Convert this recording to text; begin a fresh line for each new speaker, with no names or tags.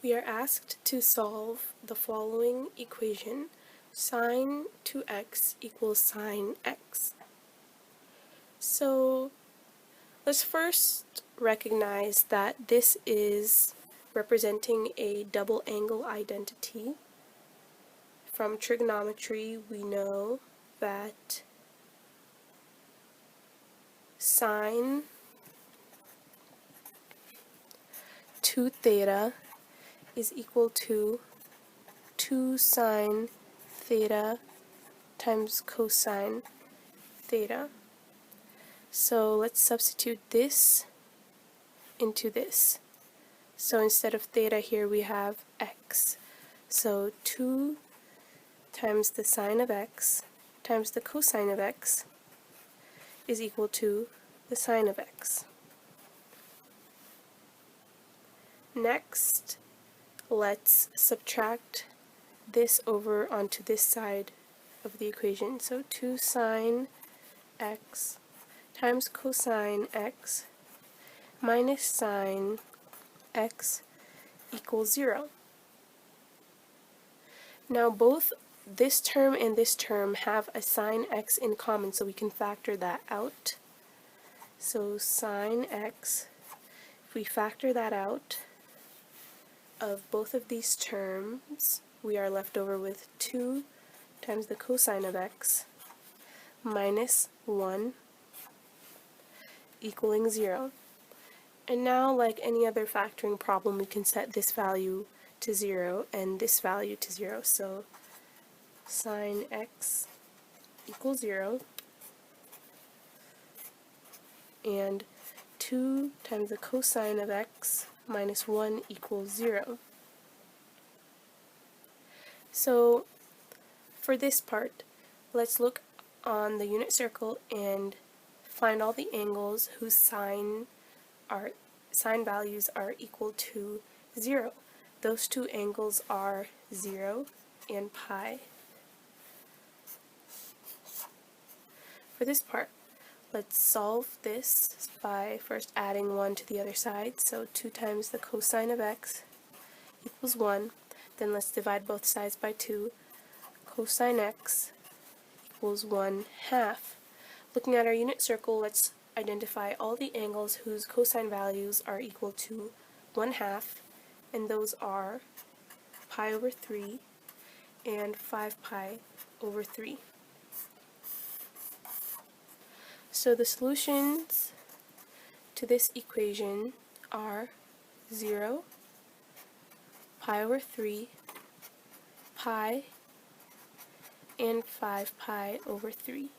We are asked to solve the following equation: sine 2x equals sine x. So let's first recognize that this is representing a double angle identity. From trigonometry, we know that sine 2 theta is equal to 2 sine theta times cosine theta. So let's substitute this into this. So instead of theta here we have x. So 2 times the sine of x times the cosine of x is equal to the sine of x. Next, let's subtract this over onto this side of the equation. So 2 sine x times cosine x minus sine x equals 0. Now both this term and this term have a sine x in common, so we can factor that out. So sine x, if we factor that out of both of these terms, we are left over with 2 times the cosine of x minus 1 equaling 0. And now, like any other factoring problem, we can set this value to 0 and this value to 0. So sine x equals 0, and 2 times the cosine of x minus 1 equals 0. So for this part, let's look on the unit circle and find all the angles whose sine values are equal to 0. Those two angles are 0 and pi. For this part, let's solve this by first adding 1 to the other side. So 2 times the cosine of x equals 1. Then let's divide both sides by 2. Cosine x equals 1/2. Looking at our unit circle, let's identify all the angles whose cosine values are equal to 1/2, and those are pi over 3 and 5 pi over 3. So the solutions to this equation are 0, pi over 3, pi, and 5 pi over 3.